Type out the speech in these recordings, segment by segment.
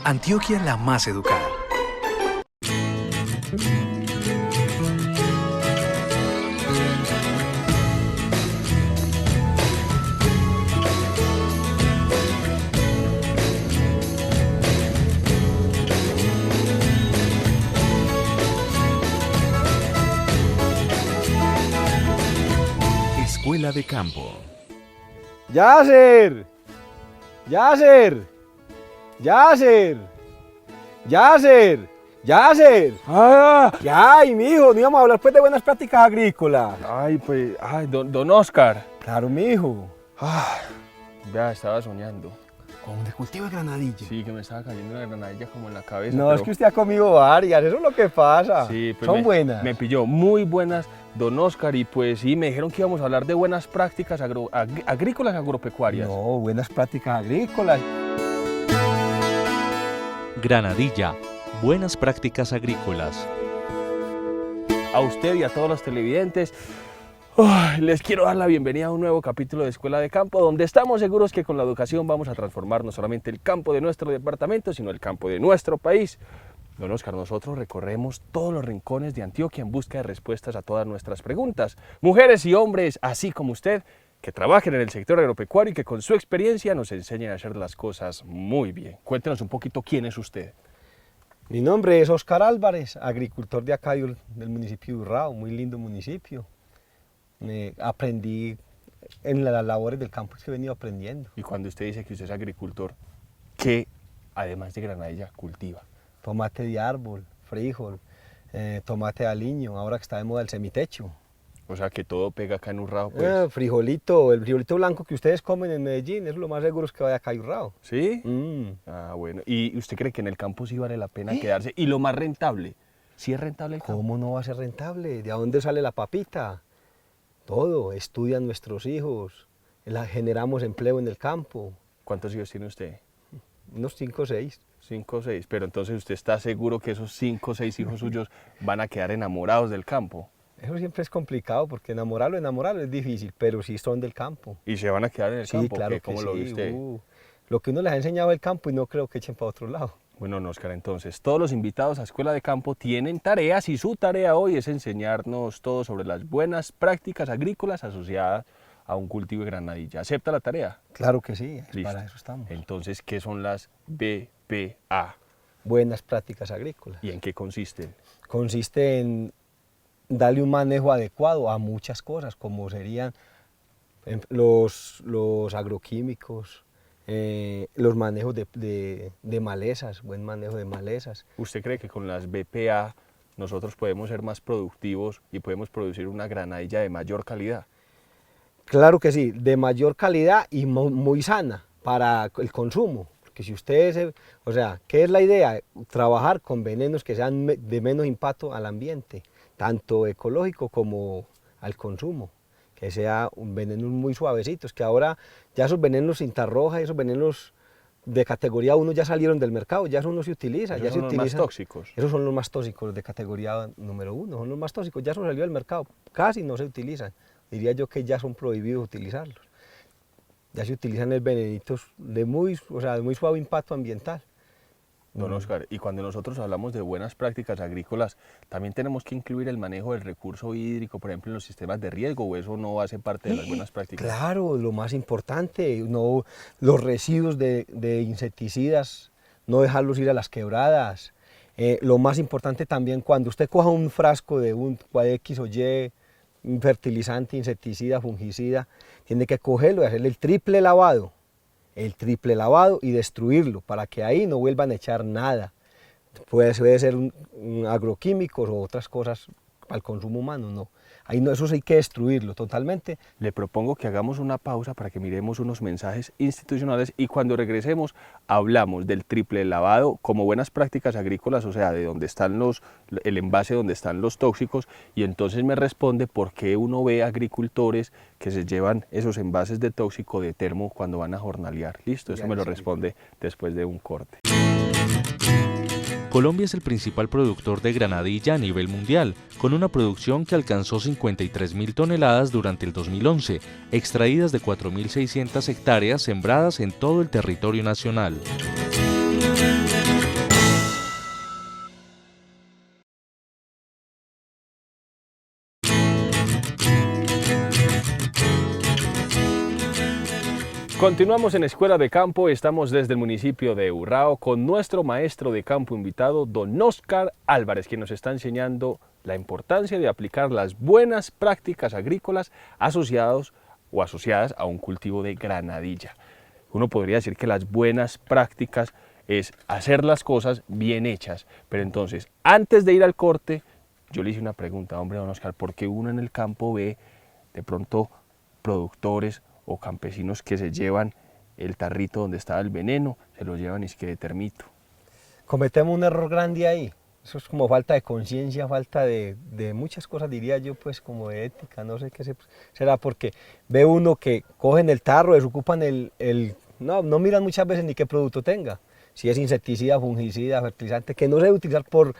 Antioquia la más educada. Escuela de Campo. ¡Yasser! ¡Yasser! ¡Yasser! ¡Yasser! ¡Yasser! ¡Ah! ¿Qué hay, mijo? No íbamos a hablar pues de buenas prácticas agrícolas. Ay, pues, don Oscar. Claro, mijo. Vea, estaba soñando. Con de cultivo de granadilla. Sí, que me estaba cayendo una granadilla como en la cabeza. No, pero... es que usted ha comido varias, eso es lo que pasa. Sí, pues son buenas. Me pilló muy buenas, don Oscar, y pues sí, me dijeron que íbamos a hablar de buenas prácticas agrícolas agropecuarias. No, buenas prácticas agrícolas. Granadilla, buenas prácticas agrícolas. A usted y a todos los televidentes, les quiero dar la bienvenida a un nuevo capítulo de Escuela de Campo, donde estamos seguros que con la educación vamos a transformar no solamente el campo de nuestro departamento, sino el campo de nuestro país. Don Oscar, nosotros recorremos todos los rincones de Antioquia en busca de respuestas a todas nuestras preguntas. Mujeres y hombres, así como usted, que trabajen en el sector agropecuario y que con su experiencia nos enseñen a hacer las cosas muy bien. Cuéntenos un poquito quién es usted. Mi nombre es Oscar Álvarez, agricultor de acá del municipio de Urrao, muy lindo municipio. Aprendí en las labores del campo que he venido aprendiendo. Y cuando usted dice que usted es agricultor, ¿qué, además de granadilla, cultiva? Tomate de árbol, frijol, tomate de aliño, ahora que está de moda el semitecho. O sea, que todo pega acá en Urrao, pues. Frijolito, el frijolito blanco que ustedes comen en Medellín, eso es lo más seguro es que vaya acá a Urrao. ¿Sí? Ah, bueno. ¿Y usted cree que en el campo sí vale la pena quedarse? ¿Y lo más rentable? ¿Sí es rentable el campo? ¿Cómo no va a ser rentable? ¿De dónde sale la papita? Todo, estudian nuestros hijos, generamos empleo en el campo. ¿Cuántos hijos tiene usted? Unos 5 o 6. 5 o 6, pero entonces usted está seguro que esos 5 o 6 hijos suyos van a quedar enamorados del campo. Eso siempre es complicado porque enamorarlo es difícil, pero sí son del campo. ¿Y se van a quedar en el campo? Claro ¿Cómo que lo sí, ve usted? Lo que uno les ha enseñado el campo y no creo que echen para otro lado. Bueno, Oscar, entonces todos los invitados a Escuela de Campo tienen tareas y su tarea hoy es enseñarnos todo sobre las buenas prácticas agrícolas asociadas a un cultivo de granadilla. ¿Acepta la tarea? Claro que sí, Listo. para eso estamos. Entonces, ¿qué son las BPA? Buenas prácticas agrícolas. ¿Y en qué consisten? Consiste en darle un manejo adecuado a muchas cosas, como serían los agroquímicos, los manejos de malezas, buen manejo de malezas. ¿Usted cree que con las BPA nosotros podemos ser más productivos y podemos producir una granadilla de mayor calidad? Claro que sí, de mayor calidad y muy sana para el consumo. Porque si ustedes, o sea, ¿qué es la idea? Trabajar con venenos que sean de menos impacto al ambiente, tanto ecológico como al consumo. Que sea un veneno muy suavecitos, que ahora ya esos venenos cinta roja, esos venenos de categoría 1 ya salieron del mercado, ya eso no se utiliza. ¿Esos son los más tóxicos? Esos son los más tóxicos de categoría número 1, son los más tóxicos, ya eso salió del mercado, casi no se utilizan. Diría yo que ya son prohibidos utilizarlos. Ya se utilizan el venenitos de muy suave impacto ambiental. Don Oscar, y cuando nosotros hablamos de buenas prácticas agrícolas, también tenemos que incluir el manejo del recurso hídrico, por ejemplo, en los sistemas de riego, o eso no hace parte de las buenas prácticas. Claro, lo más importante, los residuos de insecticidas, no dejarlos ir a las quebradas. Lo más importante también, cuando usted coja un frasco de un X o Y, un fertilizante, insecticida, fungicida, tiene que cogerlo y hacerle el triple lavado y destruirlo para que ahí no vuelvan a echar nada. Puede ser un agroquímicos o otras cosas para el consumo humano, no. Ahí no, eso sí hay que destruirlo totalmente. Le propongo que hagamos una pausa para que miremos unos mensajes institucionales y cuando regresemos hablamos del triple lavado como buenas prácticas agrícolas, o sea, de donde están el envase donde están los tóxicos, y entonces me responde por qué uno ve agricultores que se llevan esos envases de tóxico de termo cuando van a jornalear. Listo, eso me lo responde después de un corte. Colombia es el principal productor de granadilla a nivel mundial, con una producción que alcanzó 53.000 toneladas durante el 2011, extraídas de 4.600 hectáreas sembradas en todo el territorio nacional. Continuamos en Escuela de Campo, estamos desde el municipio de Urrao con nuestro maestro de campo invitado, don Óscar Álvarez, quien nos está enseñando la importancia de aplicar las buenas prácticas agrícolas asociadas a un cultivo de granadilla. Uno podría decir que las buenas prácticas es hacer las cosas bien hechas, pero entonces, antes de ir al corte, yo le hice una pregunta, hombre, don Óscar, ¿por qué uno en el campo ve de pronto productores o campesinos que se llevan el tarrito donde estaba el veneno, se lo llevan y es que de termito? Cometemos un error grande ahí. Eso es como falta de conciencia, falta de muchas cosas, diría yo, pues como de ética, no sé qué será, porque ve uno que cogen el tarro, desocupan no miran muchas veces ni qué producto tenga, si es insecticida, fungicida, fertilizante, que no se debe utilizar por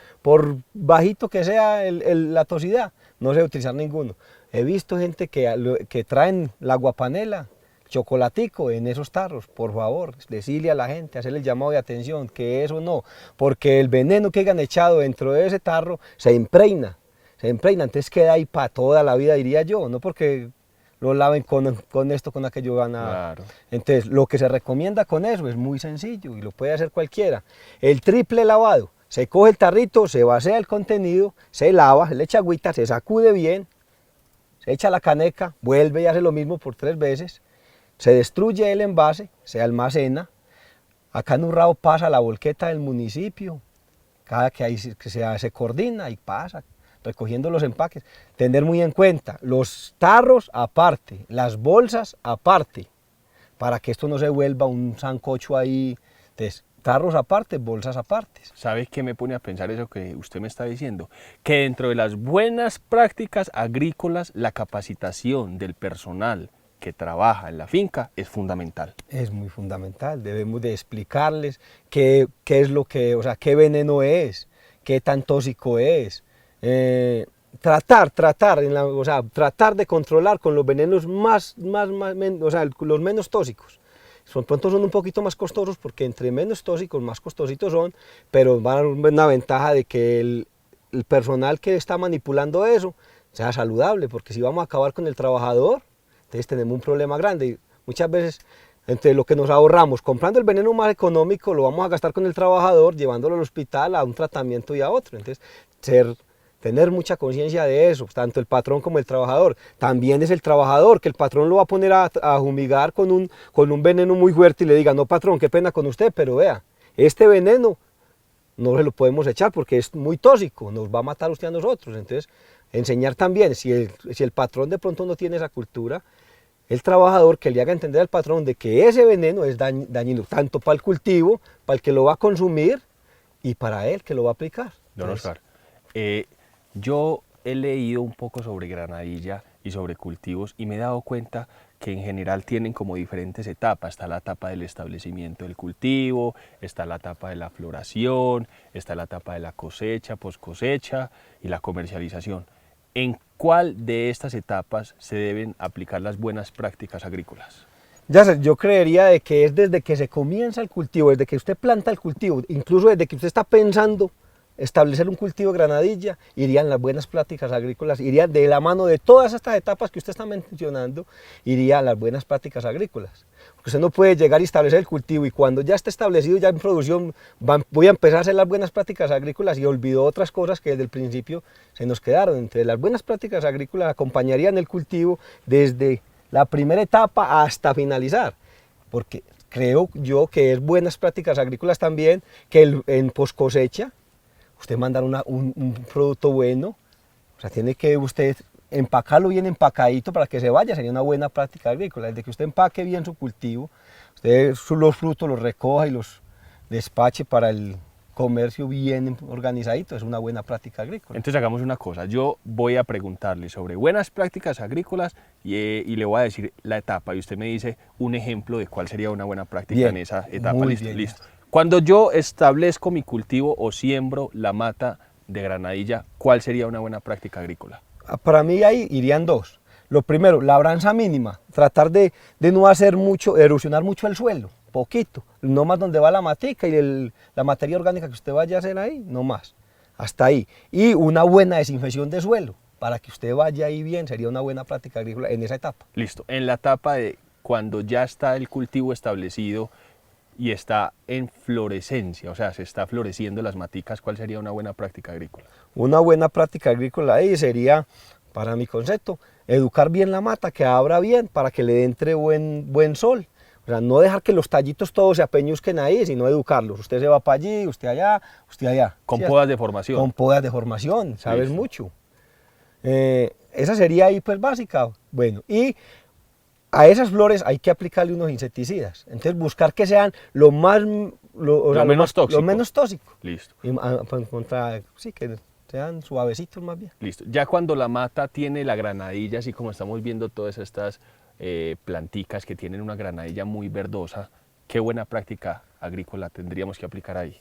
bajito que sea la toxicidad, no se debe utilizar ninguno. He visto gente que traen la guapanela, chocolatico en esos tarros, por favor, decirle a la gente, hacerle el llamado de atención, que eso no, porque el veneno que hayan echado dentro de ese tarro se impregna, entonces queda ahí para toda la vida, diría yo, no porque lo laven con esto, con aquello, van a... Claro. Entonces, lo que se recomienda con eso es muy sencillo y lo puede hacer cualquiera, el triple lavado, se coge el tarrito, se vacía el contenido, se lava, se le echa agüita, se sacude bien, se echa la caneca, vuelve y hace lo mismo por 3 veces, se destruye el envase, se almacena, acá en Urrao pasa la volqueta del municipio, cada que se coordina y pasa, recogiendo los empaques. Tener muy en cuenta, los tarros aparte, las bolsas aparte, para que esto no se vuelva un sancocho ahí. Entonces, tarros aparte, bolsas aparte. ¿Sabe qué me pone a pensar eso que usted me está diciendo? Que dentro de las buenas prácticas agrícolas, la capacitación del personal que trabaja en la finca es fundamental. Es muy fundamental, debemos de explicarles qué es lo que, o sea, qué veneno es, qué tan tóxico es. Tratar de controlar con los venenos los menos tóxicos. Pronto son un poquito más costosos porque entre menos tóxicos más costositos son, pero van a dar una ventaja de que el personal que está manipulando eso sea saludable, porque si vamos a acabar con el trabajador, entonces tenemos un problema grande. Y muchas veces, entre lo que nos ahorramos comprando el veneno más económico, lo vamos a gastar con el trabajador, llevándolo al hospital a un tratamiento y a otro. Entonces, tener mucha conciencia de eso, tanto el patrón como el trabajador. También es el trabajador, que el patrón lo va a poner a fumigar con un veneno muy fuerte y le diga, no patrón, qué pena con usted, pero vea, este veneno no se lo podemos echar porque es muy tóxico, nos va a matar usted a nosotros. Entonces, enseñar también, si el patrón de pronto no tiene esa cultura, el trabajador que le haga entender al patrón de que ese veneno es dañino, tanto para el cultivo, para el que lo va a consumir y para él que lo va a aplicar. Don Óscar, yo he leído un poco sobre granadilla y sobre cultivos y me he dado cuenta que en general tienen como diferentes etapas. Está la etapa del establecimiento del cultivo, está la etapa de la floración, está la etapa de la cosecha, poscosecha y la comercialización. ¿En cuál de estas etapas se deben aplicar las buenas prácticas agrícolas? Yo creería de que es desde que se comienza el cultivo, desde que usted planta el cultivo, incluso desde que usted está pensando establecer un cultivo de granadilla, irían las buenas prácticas agrícolas, irían de la mano de todas estas etapas que usted está mencionando, irían las buenas prácticas agrícolas. Porque usted no puede llegar y establecer el cultivo y cuando ya está establecido, ya en producción, voy a empezar a hacer las buenas prácticas agrícolas y olvidó otras cosas que desde el principio se nos quedaron. Entre las buenas prácticas agrícolas acompañarían el cultivo desde la primera etapa hasta finalizar, porque creo yo que es buenas prácticas agrícolas también que en poscosecha usted mandar un producto bueno, o sea, tiene que usted empacarlo bien empacadito para que se vaya, sería una buena práctica agrícola. Desde que usted empaque bien su cultivo, usted los frutos los recoja y los despache para el comercio bien organizadito, es una buena práctica agrícola. Entonces hagamos una cosa, yo voy a preguntarle sobre buenas prácticas agrícolas y le voy a decir la etapa y usted me dice un ejemplo de cuál sería una buena práctica bien, en esa etapa. Listo. Cuando yo establezco mi cultivo o siembro la mata de granadilla, ¿cuál sería una buena práctica agrícola? Para mí ahí irían 2. Lo primero, labranza mínima, tratar de no hacer mucho, erosionar mucho el suelo, poquito, no más donde va la matica y la materia orgánica que usted vaya a hacer ahí, no más, hasta ahí. Y una buena desinfección de suelo, para que usted vaya ahí bien, sería una buena práctica agrícola en esa etapa. Listo, en la etapa de cuando ya está el cultivo establecido y está en florescencia, o sea, se está floreciendo las maticas, ¿cuál sería una buena práctica agrícola? Una buena práctica agrícola ahí sería, para mi concepto, educar bien la mata, que abra bien para que le entre buen sol. O sea, no dejar que los tallitos todos se apeñusquen ahí, sino educarlos. Usted se va para allí, usted allá, usted allá. Con ¿Sí? podas de formación. Con podas de formación, sabes Listo. mucho. Esa sería ahí pues básica. Bueno, y a esas flores hay que aplicarle unos insecticidas. Entonces buscar que sean lo menos tóxico. Lo menos tóxico. Listo. Y, sí, que sean suavecitos más bien. Listo. Ya cuando la mata tiene la granadilla, así como estamos viendo todas estas planticas que tienen una granadilla muy verdosa, ¿qué buena práctica agrícola tendríamos que aplicar ahí?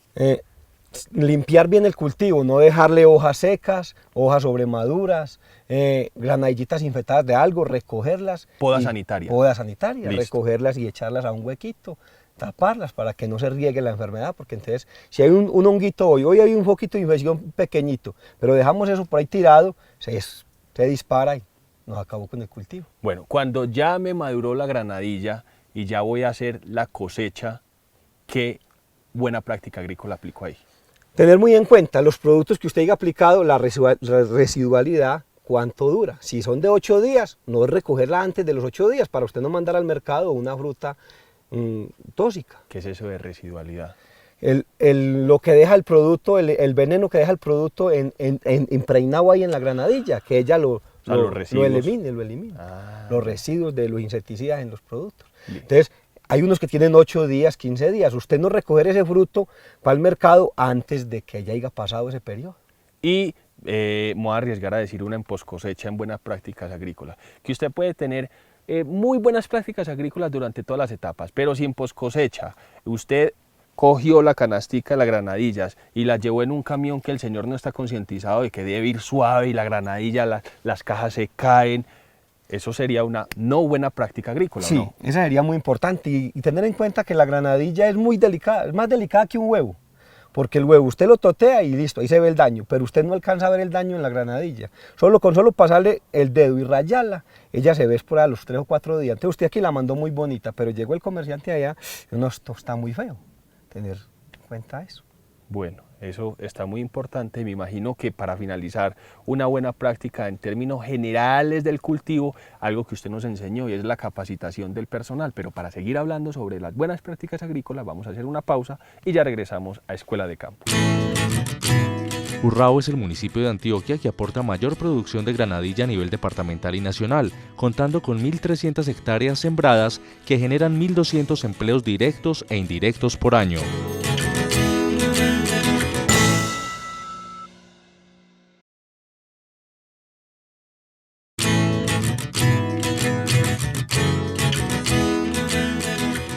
Limpiar bien el cultivo, no dejarle hojas secas, hojas sobremaduras, granadillitas infectadas de algo, recogerlas. Poda sanitaria. Poda sanitaria, Listo. recogerlas y echarlas a un huequito, taparlas para que no se riegue la enfermedad, porque entonces si hay un honguito hoy hay un foquito de infección pequeñito, pero dejamos eso por ahí tirado, se dispara y nos acabó con el cultivo. Bueno, cuando ya me maduró la granadilla y ya voy a hacer la cosecha, ¿qué buena práctica agrícola aplico ahí? Tener muy en cuenta los productos que usted haya aplicado, la residualidad, cuánto dura. Si son de 8 días, no recogerla antes de los 8 días para usted no mandar al mercado una fruta tóxica. ¿Qué es eso de residualidad? Lo que deja el producto, el veneno que deja el producto impregnado ahí en la granadilla, que ella lo elimine. Ah. Los residuos de los insecticidas en los productos. Bien. Entonces, hay unos que tienen 8 días, 15 días. Usted no recoger ese fruto para el mercado antes de que ya haya pasado ese periodo. Y me voy a arriesgar a decir una en poscosecha en buenas prácticas agrícolas, que usted puede tener muy buenas prácticas agrícolas durante todas las etapas, pero si en poscosecha usted cogió la canastica de las granadillas y la llevó en un camión que el señor no está concientizado de que debe ir suave y la granadilla, las cajas se caen, eso sería una no buena práctica agrícola, sí, ¿no? Esa sería muy importante y tener en cuenta que la granadilla es muy delicada, es más delicada que un huevo, porque el huevo usted lo totea y listo, ahí se ve el daño, pero usted no alcanza a ver el daño en la granadilla. Con solo pasarle el dedo y rayarla, ella se ve por a los 3 o 4 días. Entonces usted aquí la mandó muy bonita, pero llegó el comerciante allá y no, esto está muy feo. Tener en cuenta eso. Bueno, eso está muy importante. Me imagino que para finalizar, una buena práctica en términos generales del cultivo, algo que usted nos enseñó y es la capacitación del personal. Pero para seguir hablando sobre las buenas prácticas agrícolas, vamos a hacer una pausa y ya regresamos a Escuela de Campo. Urrao es el municipio de Antioquia que aporta mayor producción de granadilla a nivel departamental y nacional, contando con 1.300 hectáreas sembradas que generan 1.200 empleos directos e indirectos por año.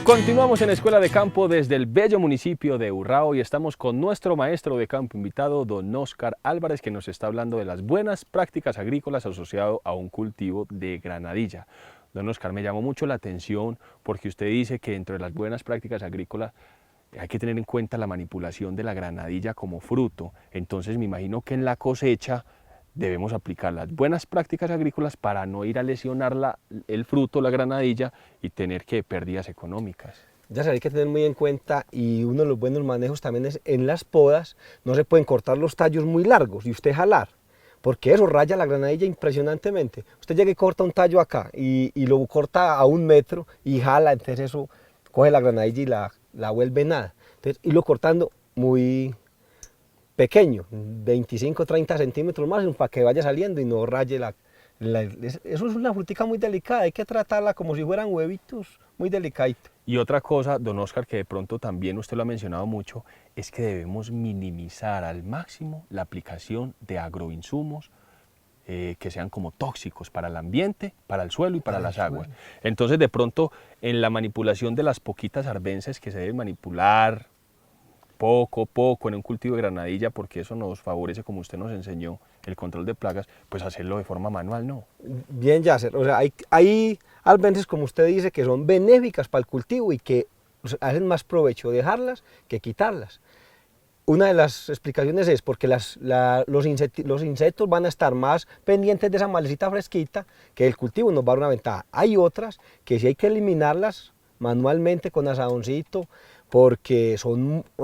Continuamos en Escuela de Campo desde el bello municipio de Urrao y estamos con nuestro maestro de campo invitado, don Óscar Álvarez, que nos está hablando de las buenas prácticas agrícolas asociado a un cultivo de granadilla. Don Óscar, me llamó mucho la atención porque usted dice que dentro de las buenas prácticas agrícolas hay que tener en cuenta la manipulación de la granadilla como fruto. Entonces me imagino que en la cosecha debemos aplicar las buenas prácticas agrícolas para no ir a lesionar el fruto, la granadilla, y tener pérdidas económicas. Ya hay que tener muy en cuenta, y uno de los buenos manejos también es en las podas, no se pueden cortar los tallos muy largos y usted jalar, porque eso raya la granadilla impresionantemente. Usted llega y corta un tallo acá y lo corta a 1 metro y jala, entonces eso coge la granadilla y la vuelve nada. Entonces, irlo cortando muy pequeño, 25 30 centímetros más, para que vaya saliendo y no raye eso es una frutica muy delicada, hay que tratarla como si fueran huevitos, muy delicadito. Y otra cosa, don Óscar, que de pronto también usted lo ha mencionado mucho, es que debemos minimizar al máximo la aplicación de agroinsumos que sean como tóxicos para el ambiente, para el suelo y para las aguas. Entonces, de pronto, en la manipulación de las poquitas arbences que se deben manipular, poco a poco en un cultivo de granadilla, porque eso nos favorece, como usted nos enseñó, el control de plagas, pues hacerlo de forma manual, ¿no? Bien, Yasser, o sea, hay arbences, como usted dice, que son benéficas para el cultivo y que hacen más provecho dejarlas que quitarlas. una de las explicaciones es porque los insectos van a estar más pendientes de esa malecita fresquita, que el cultivo nos va a dar una ventaja. Hay otras que sí hay que eliminarlas manualmente con asadoncito, porque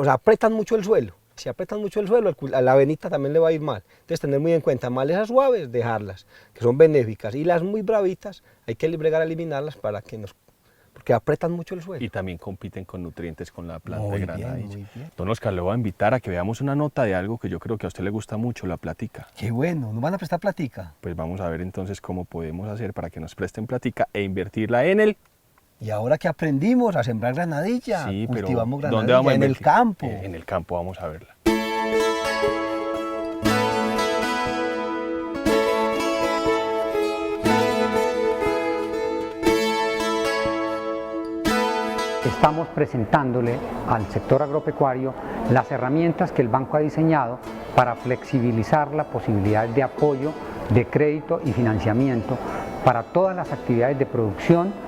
apretan mucho el suelo. Si apretan mucho el suelo, a la avenita también le va a ir mal. Entonces, tener muy en cuenta, malezas suaves, dejarlas, que son benéficas, y las muy bravitas, hay que bregar a eliminarlas porque apretan mucho el suelo. Y también compiten con nutrientes con la planta Muy de bien, granadilla. muy bien. Don Oscar, le voy a invitar a que veamos una nota de algo que yo creo que a usted le gusta mucho, la platica. Qué bueno, ¿nos van a prestar platica? Pues vamos a ver entonces cómo podemos hacer para que nos presten platica e invertirla en el... Y ahora que aprendimos a sembrar granadilla, Sí, pero cultivamos granadilla ¿dónde vamos a en el invertir? campo. En el campo vamos a verla. Estamos presentándole al sector agropecuario las herramientas que el banco ha diseñado para flexibilizar la posibilidad de apoyo, de crédito y financiamiento para todas las actividades de producción,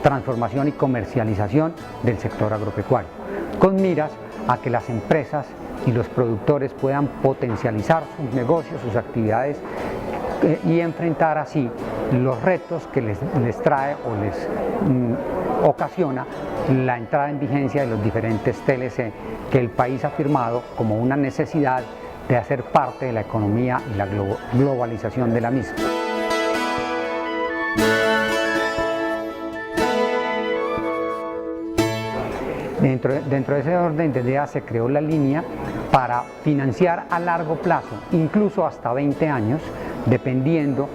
transformación y comercialización del sector agropecuario, con miras a que las empresas y los productores puedan potencializar sus negocios, sus actividades y enfrentar así los retos que les trae o les ocasiona la entrada en vigencia de los diferentes TLC que el país ha firmado como una necesidad de hacer parte de la economía y la globalización de la misma. Dentro de ese orden de ideas se creó la línea para financiar a largo plazo, incluso hasta 20 años, dependiendo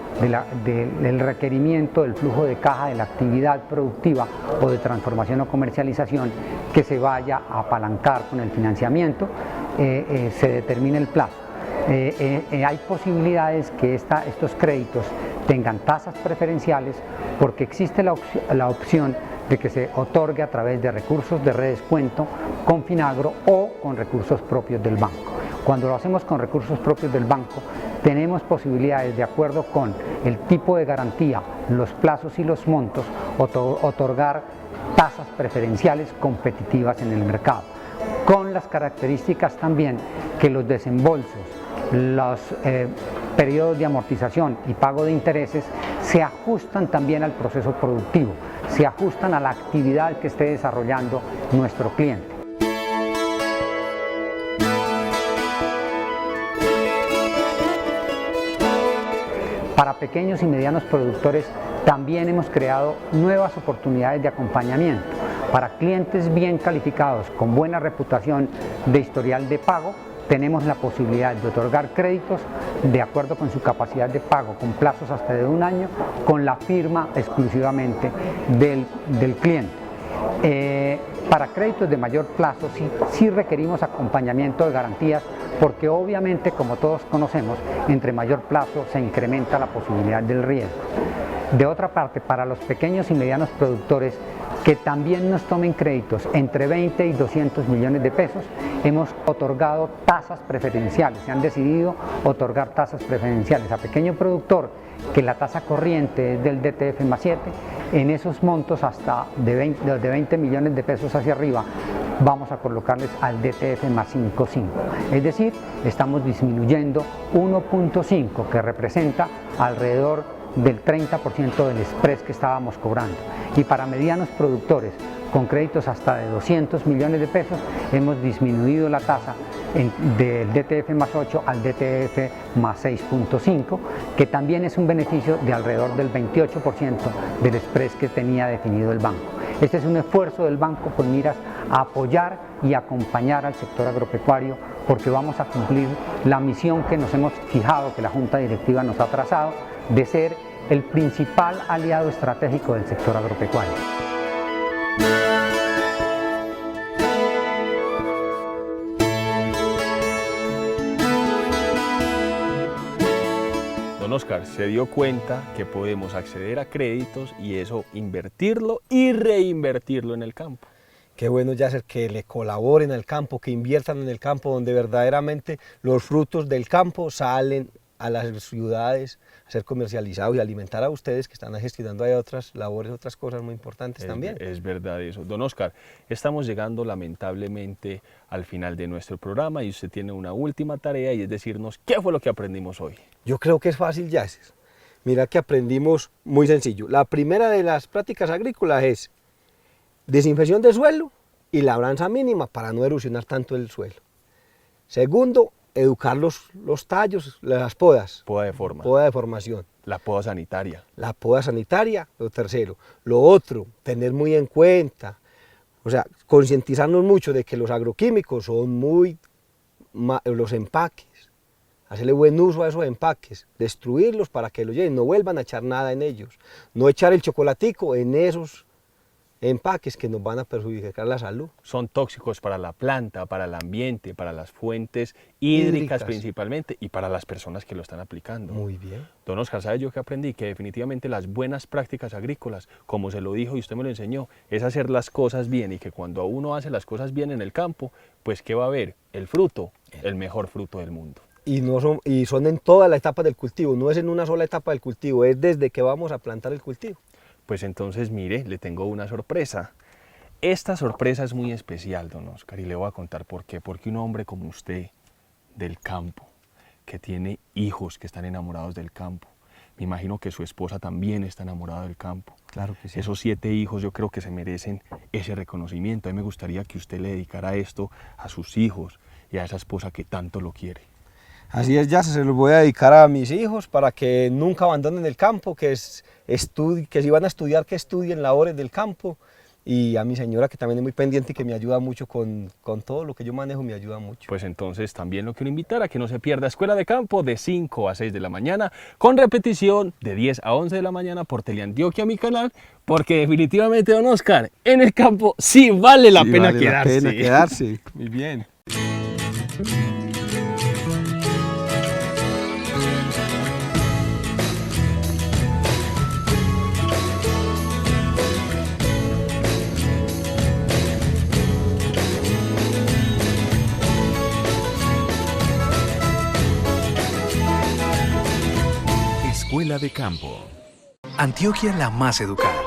del requerimiento del flujo de caja de la actividad productiva o de transformación o comercialización que se vaya a apalancar con el financiamiento, se determina el plazo. Hay posibilidades que estos créditos tengan tasas preferenciales porque existe la opción de que se otorgue a través de recursos de redescuento con Finagro o con recursos propios del banco. Cuando lo hacemos con recursos propios del banco, tenemos posibilidades, de acuerdo con el tipo de garantía, los plazos y los montos, otorgar tasas preferenciales competitivas en el mercado, con las características también que los desembolsos, los periodos de amortización y pago de intereses se ajustan también al proceso productivo, se ajustan a la actividad que esté desarrollando nuestro cliente. Para pequeños y medianos productores también hemos creado nuevas oportunidades de acompañamiento. Para clientes bien calificados, con buena reputación de historial de pago, tenemos la posibilidad de otorgar créditos de acuerdo con su capacidad de pago, con plazos hasta de 1 año, con la firma exclusivamente del cliente. Para créditos de mayor plazo sí requerimos acompañamiento de garantías, porque obviamente, como todos conocemos, entre mayor plazo se incrementa la posibilidad del riesgo. De otra parte, para los pequeños y medianos productores que también nos tomen créditos entre 20 y 200 millones de pesos, hemos otorgado tasas preferenciales, se han decidido otorgar tasas preferenciales a pequeño productor que la tasa corriente es del DTF más 7, en esos montos hasta de 20 millones de pesos hacia arriba vamos a colocarles al DTF más 5,5, es decir, estamos disminuyendo 1,5, que representa alrededor del 30% del spread que estábamos cobrando. Y para medianos productores con créditos hasta de 200 millones de pesos hemos disminuido la tasa del DTF más 8 al DTF más 6,5, que también es un beneficio de alrededor del 28% del spread que tenía definido el banco. Este es un esfuerzo del banco con miras a apoyar y acompañar al sector agropecuario, porque vamos a cumplir la misión que nos hemos fijado, que la Junta Directiva nos ha trazado, de ser el principal aliado estratégico del sector agropecuario. Don Oscar se dio cuenta que podemos acceder a créditos y eso invertirlo y reinvertirlo en el campo. Qué bueno, Yasser, que le colaboren al campo, que inviertan en el campo, donde verdaderamente los frutos del campo salen a las ciudades a ser comercializados y alimentar a ustedes que están gestionando ahí otras labores, otras cosas muy importantes también. Es verdad eso. Don Oscar, estamos llegando lamentablemente al final de nuestro programa y usted tiene una última tarea y es decirnos qué fue lo que aprendimos hoy. Yo creo que es fácil, Yacer. Mira que aprendimos muy sencillo. La primera de las prácticas agrícolas es desinfección del suelo y labranza mínima para no erosionar tanto el suelo. Segundo, educar los tallos, las podas. Poda de forma. Poda de formación. La poda sanitaria. La poda sanitaria, lo tercero. Lo otro, tener muy en cuenta, o sea, concientizarnos mucho de que los agroquímicos son los empaques, hacerle buen uso a esos empaques, destruirlos para que los lleven, no vuelvan a echar nada en ellos, no echar el chocolatico en esos empaques que nos van a perjudicar la salud. Son tóxicos para la planta, para el ambiente, para las fuentes hídricas principalmente y para las personas que lo están aplicando. Muy bien. Don Oscar, ¿sabe yo qué aprendí? Que definitivamente las buenas prácticas agrícolas, como se lo dijo y usted me lo enseñó, es hacer las cosas bien y que cuando uno hace las cosas bien en el campo, pues ¿qué va a haber? El fruto, el mejor fruto del mundo. Y son en toda la etapa del cultivo, no es en una sola etapa del cultivo, es desde que vamos a plantar el cultivo. Pues entonces, mire, le tengo una sorpresa. Esta sorpresa es muy especial, don Oscar, y le voy a contar por qué. Porque un hombre como usted, del campo, que tiene hijos que están enamorados del campo, me imagino que su esposa también está enamorada del campo. Claro que sí. Esos 7 hijos yo creo que se merecen ese reconocimiento. A mí me gustaría que usted le dedicara esto a sus hijos y a esa esposa que tanto lo quiere. Así es, ya se los voy a dedicar a mis hijos para que nunca abandonen el campo, que si van a estudiar, que estudien labores del campo, y a mi señora que también es muy pendiente y que me ayuda mucho con todo lo que yo manejo, me ayuda mucho. Pues entonces también lo quiero invitar a que no se pierda Escuela de Campo de 5 a 6 de la mañana, con repetición de 10 a 11 de la mañana por Teleantioquia, mi canal, porque definitivamente, don Oscar, en el campo sí vale la pena quedarse. Muy bien. Escuela de Campo. Antioquia la más educada.